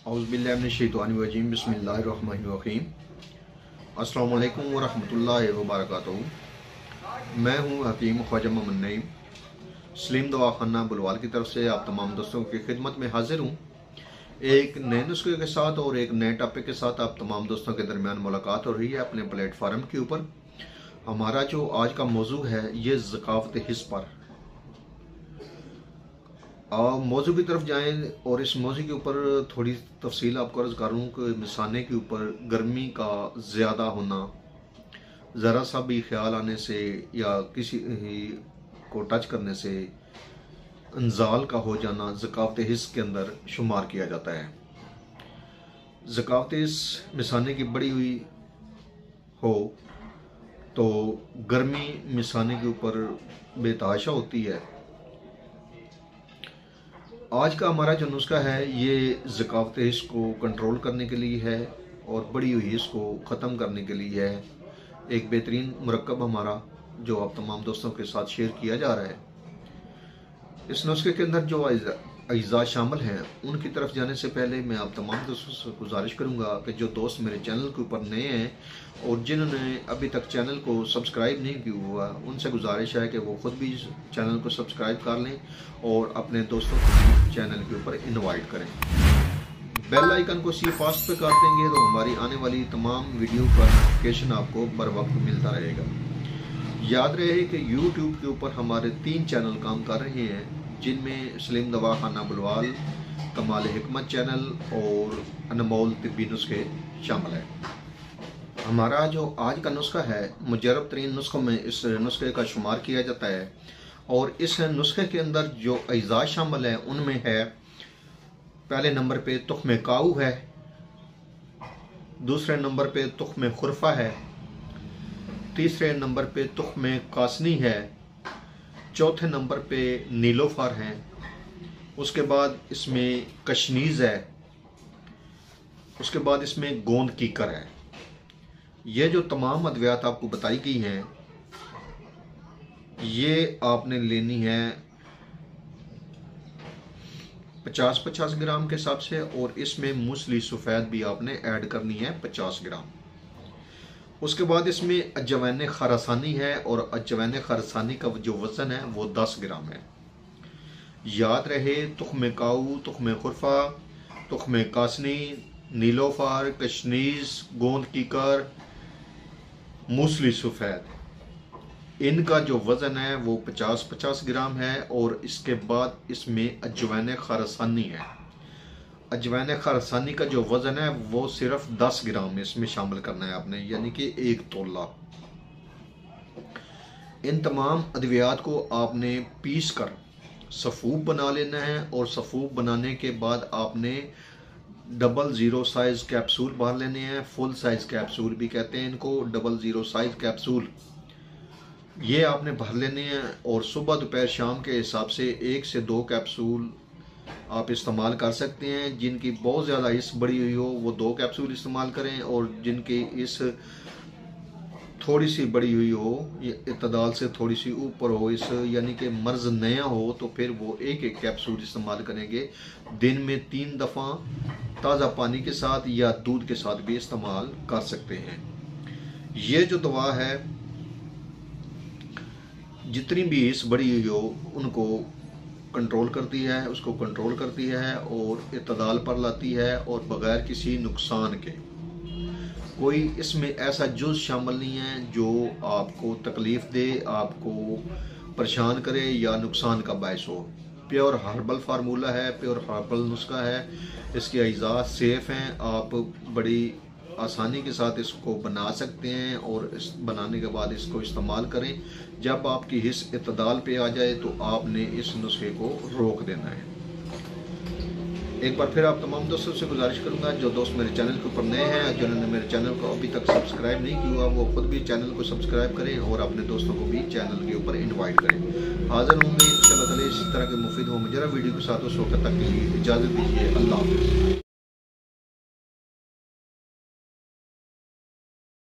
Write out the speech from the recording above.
औज़ुबिल्लाहिमिनश्शैतानिर्रजीम बिस्मिल्लाहिर्रहमानिर्रहीम। अस्सलामु अलैकुम वरहमतुल्लाहि वबरकातुहू। मैं हूँ हकीम ख्वाजा मोहम्मद नईम, सलीम दवाखाना बुलवाल की तरफ से आप तमाम दोस्तों की खिदमत में हाजिर हूँ एक नए नुस्खे के साथ और एक नए टॉपिक के साथ। आप तमाम दोस्तों के दरमियान मुलाकात हो रही है अपने प्लेटफार्म के ऊपर। हमारा जो आज का मौजू है ये ज़कावत हिस्स पर। मौजू की तरफ जाएं और इस मौजू के ऊपर थोड़ी तफसील आपको अर्ज़ करूँ कि मिसाने के ऊपर गर्मी का ज़्यादा होना, ज़रा सा भी ख्याल आने से या किसी को टच करने से इंजाल का हो जाना ज़कावत हिस्स के अंदर शुमार किया जाता है। ज़कावत हिस्स मिसाने की बढ़ी हुई हो तो गर्मी मिसाने के ऊपर बेतहाशा होती है। आज का हमारा जो नुस्खा है ये ज़कावत हिस्स को कंट्रोल करने के लिए है और बढ़ी हुई हिस्स को ख़त्म करने के लिए है। एक बेहतरीन मुरक्कब हमारा जो आप तमाम दोस्तों के साथ शेयर किया जा रहा है। इस नुस्खे के अंदर जो अज्जा शामिल हैं उनकी तरफ जाने से पहले मैं आप तमाम दोस्तों से गुजारिश करूंगा कि जो दोस्त मेरे चैनल के ऊपर नए हैं और जिन्होंने अभी तक चैनल को सब्सक्राइब नहीं किया हुआ, उनसे गुजारिश है कि वो खुद भी चैनल को सब्सक्राइब कर लें और अपने दोस्तों को भी चैनल के ऊपर इनवाइट करें। बेल आइकन को सी फास्ट पे कर देंगे तो हमारी आने वाली तमाम वीडियो का नोटिफिकेशन आपको बर वक्त मिलता रहेगा। याद रहे कि यूट्यूब के ऊपर हमारे 3 चैनल काम कर रहे हैं, जिनमें सलीम दवाखाना बुलवाल, कमाल हिकमत चैनल और अनमोल तिब्बी नुस्खे शामिल है। हमारा जो आज का नुस्खा है मुजरब तरीन नुस्खों में इस नुस्खे का शुमार किया जाता है और इस नुस्खे के अंदर जो अज्जा शामिल है उनमें है, पहले नंबर पे तुख्म काऊ है, दूसरे नंबर पे तुख्म खुरफा है, तीसरे नंबर पे तुख्म कासनी है, चौथे नंबर पे नीलोफर है, उसके बाद इसमें कशनीज है, उसके बाद इसमें गोंद कीकर है। ये जो तमाम अद्वियात आपको बताई गई हैं ये आपने लेनी है 50-50 ग्राम के हिसाब से और इसमें मूसली सफ़ेद भी आपने ऐड करनी है 50 ग्राम। उसके बाद इसमें अजवैन खरसानी है और अजवैन खरसानी का जो वज़न है वो 10 ग्राम है। याद रहे तुख्म काऊ, तुख्म खुरफा, तुख्म कासनी, नीलोफर, कशनीज, गोंद कीकर, मूसली सफ़ेद, इनका जो वज़न है वो 50-50 ग्राम है। और इसके बाद इसमें अजवैन खरसानी है। अजवैन खरसानी का जो वज़न है वो सिर्फ 10 ग्राम इसमें शामिल करना है आपने, यानी कि 1 तोला। इन तमाम अद्वियात को आपने पीस कर सफ़ूब बना लेना है और सफ़ूब बनाने के बाद आपने 00 साइज़ कैप्सूल भर लेने हैं। फुल साइज़ कैप्सूल भी कहते हैं इनको, 00 साइज़ कैप्सूल ये आपने भर लेने हैं और सुबह दोपहर शाम के हिसाब से 1 से 2 कैप्सूल आप इस्तेमाल कर सकते हैं। जिनकी बहुत ज़्यादा हिस्स बड़ी हुई हो वो 2 कैप्सूल इस्तेमाल करें और जिनकी इस थोड़ी सी बड़ी हुई हो, इतदाल से थोड़ी सी ऊपर हो, इस यानी कि मर्ज नया हो, तो फिर वो 1-1 कैप्सूल इस्तेमाल करेंगे। दिन में 3 दफ़ा ताज़ा पानी के साथ या दूध के साथ भी इस्तेमाल कर सकते हैं। ये जो दवा है जितनी भी हिस्स बड़ी हुई हो उनको कंट्रोल करती है, उसको कंट्रोल करती है और इतदाल पर लाती है और बग़ैर किसी नुकसान के। कोई इसमें ऐसा जुज़ शामिल नहीं है जो आपको तकलीफ़ दे, आपको परेशान करे या नुकसान का बायस हो। प्योर हर्बल फार्मूला है, प्योर हर्बल नुस्खा है। इसके अज्जा सेफ़ हैं, आप बड़ी आसानी के साथ इसको बना सकते हैं और इस बनाने के बाद इसको इस्तेमाल करें। जब आपकी हिस्स इतदाल पे आ जाए तो आपने इस नुस्खे को रोक देना है। एक बार फिर आप तमाम दोस्तों से गुजारिश करूंगा, जो दोस्त मेरे चैनल के ऊपर नए हैं, जिन्होंने मेरे चैनल को अभी तक सब्सक्राइब नहीं किया वो खुद भी चैनल को सब्सक्राइब करें और अपने दोस्तों को भी चैनल के ऊपर इन्वाइट करें। हाजिर होंगे इंशाअल्लाह ताला इस तरह के मुफीद हो मुजरा वीडियो के साथ। उस वक्त तक के लिए इजाज़त दीजिए। अल्लाह हाफ़िज़।